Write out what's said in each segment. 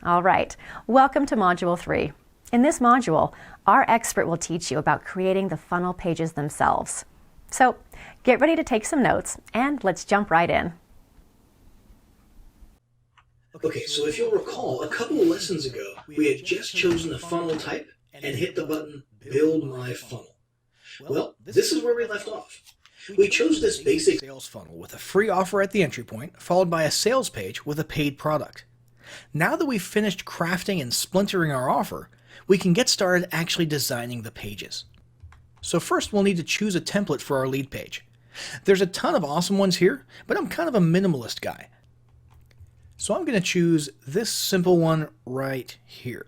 All right, welcome to Module 3. In this module, our expert will teach you about creating the funnel pages themselves. So get ready to take some notes and let's jump right in. Okay, so if you'll recall, a couple of lessons ago, we had just chosen a funnel type and hit the button Build My Funnel. Well, this is where we left off. We chose this basic sales funnel with a free offer at the entry point, followed by a sales page with a paid product. Now that we've finished crafting and splintering our offer, we can get started actually designing the pages. So first we'll need to choose a template for our lead page. There's a ton of awesome ones here, but I'm kind of a minimalist guy. So I'm going to choose this simple one right here.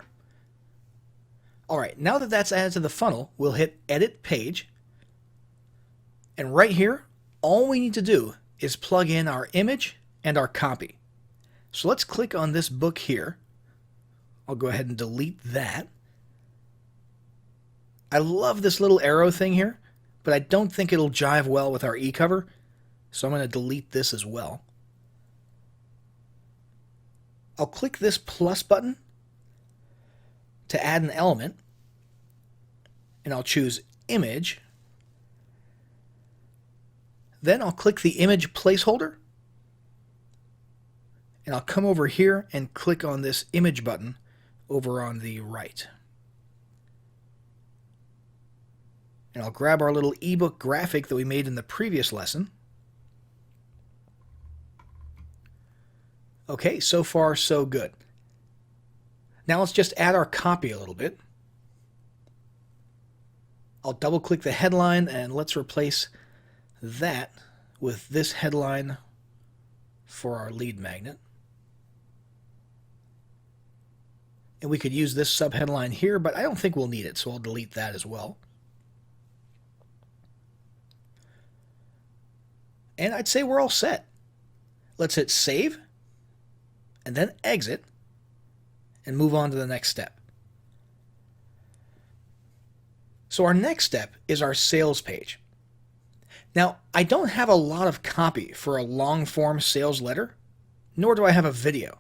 Alright, now that that's added to the funnel, we'll hit Edit Page. And right here, all we need to do is plug in our image and our copy. So let's click on this book here. I'll go ahead and delete that. I love this little arrow thing here, but I don't think it'll jive well with our e-cover, so I'm going to delete this as well. I'll click this plus button to add an element, and I'll choose Image. Then I'll click the image placeholder, and I'll come over here and click on this image button over on the right. And I'll grab our little ebook graphic that we made in the previous lesson. Okay, so far so good. Now let's just add our copy a little bit. I'll double click the headline and let's replace that with this headline for our lead magnet. And we could use this subheadline here, but I don't think we'll need it, so I'll delete that as well. And I'd say we're all set. Let's hit Save, and then Exit, and move on to the next step. So our next step is our sales page. Now, I don't have a lot of copy for a long-form sales letter, nor do I have a video.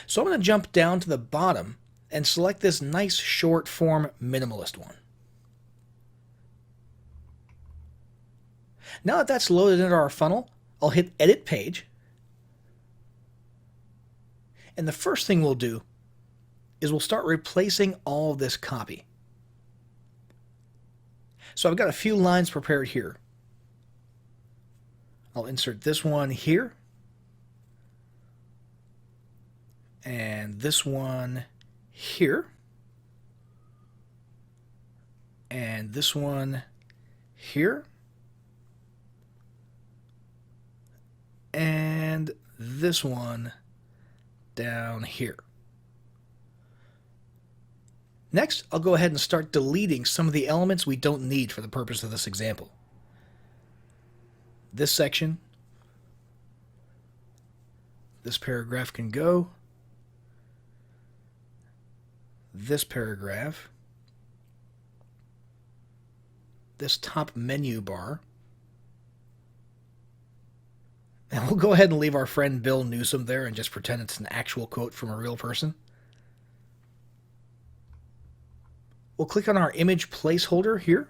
So I'm going to jump down to the bottom and select this nice short-form minimalist one. Now that that's loaded into our funnel, I'll hit Edit Page. And the first thing we'll do is we'll start replacing all of this copy. So I've got a few lines prepared here. I'll insert this one here. And this one here. And this one here. And this one down here. Next, I'll go ahead and start deleting some of the elements we don't need for the purpose of this example. This section, this paragraph can go. This paragraph, this top menu bar. And we'll go ahead and leave our friend Bill Newsom there and just pretend it's an actual quote from a real person. We'll click on our image placeholder here.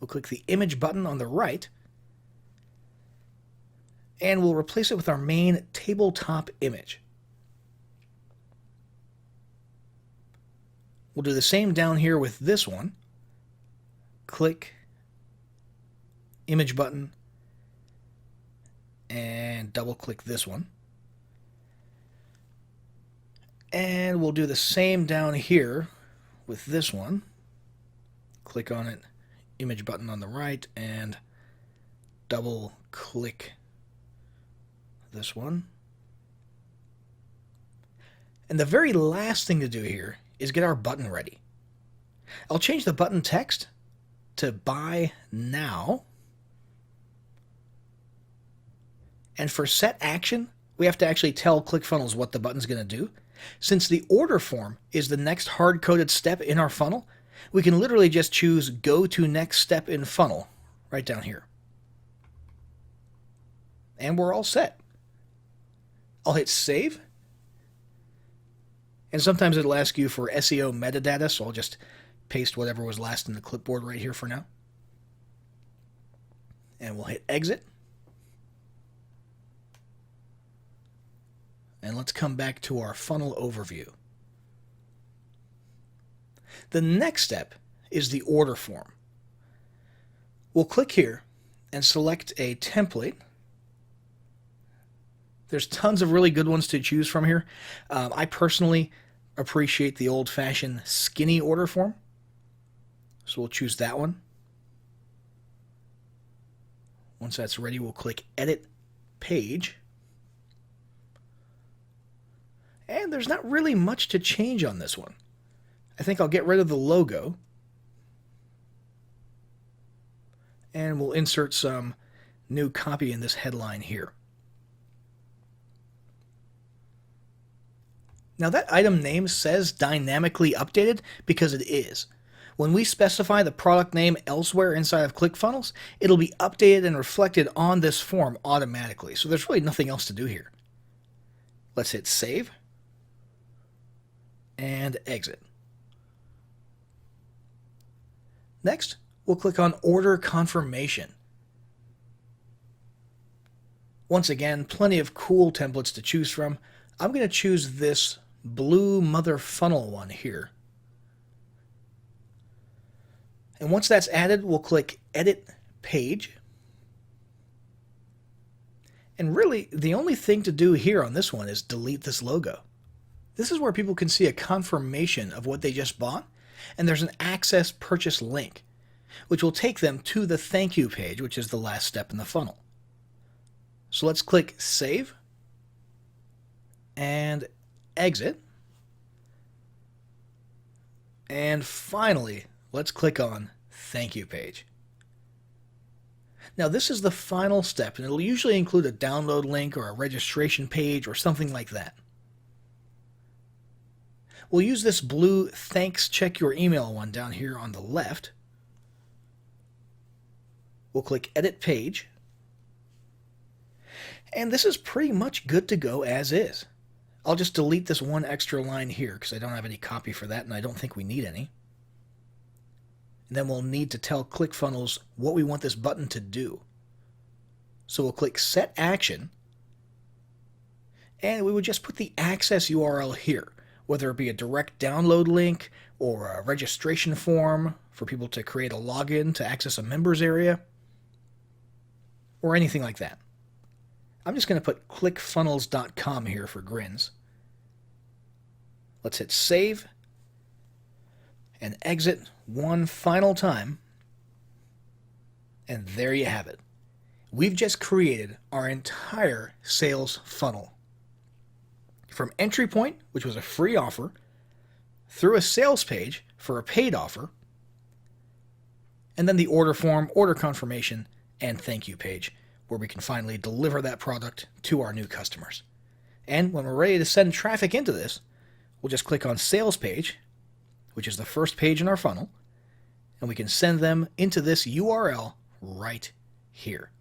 We'll click the image button on the right. And we'll replace it with our main tabletop image. We'll do the same down here with this one. Click, image button, and double click this one. And we'll do the same down here with this one. Click on it, image button on the right, and double click this one. And the very last thing to do here is get our button ready. I'll change the button text to Buy Now. And for set action, we have to actually tell ClickFunnels what the button's going to do. Since the order form is the next hard-coded step in our funnel, we can literally just choose Go to Next Step in Funnel right down here. And we're all set. I'll hit Save, And sometimes it'll ask you for SEO metadata, so I'll just paste whatever was last in the clipboard right here for now. And we'll hit exit. And let's come back to our funnel overview. The next step is the order form. We'll click here and select a template. There's tons of really good ones to choose from here. I personally appreciate the old-fashioned skinny order form. So we'll choose that one. Once that's ready, we'll click Edit Page. And there's not really much to change on this one. I think I'll get rid of the logo. And we'll insert some new copy in this headline here. Now that item name says dynamically updated because it is. When we specify the product name elsewhere inside of ClickFunnels, it'll be updated and reflected on this form automatically. So there's really nothing else to do here. Let's hit save and exit. Next, we'll click on Order Confirmation. Once again, plenty of cool templates to choose from. I'm going to choose this blue mother funnel one here. And once that's added, we'll click Edit Page. And really, the only thing to do here on this one is delete this logo. This is where people can see a confirmation of what they just bought, and there's an Access Purchase link, which will take them to the thank you page, which is the last step in the funnel. So let's click Save and exit. And finally, let's click on Thank You page. Now this is the final step, and it'll usually include a download link or a registration page or something like that. We'll use this blue Thanks Check Your Email one down here on the left. We'll click Edit Page. And this is pretty much good to go as is. I'll just delete this one extra line here because I don't have any copy for that and I don't think we need any. And then we'll need to tell ClickFunnels what we want this button to do. So we'll click Set Action, and we would just put the access URL here, whether it be a direct download link or a registration form for people to create a login to access a members area, or anything like that. I'm just going to put clickfunnels.com here for grins. Let's hit save and exit one final time. And there you have it. We've just created our entire sales funnel. From entry point, which was a free offer, through a sales page for a paid offer, and then the order form, order confirmation, and thank you page, where we can finally deliver that product to our new customers. And when we're ready to send traffic into this, we'll just click on Sales Page, which is the first page in our funnel, and we can send them into this URL right here.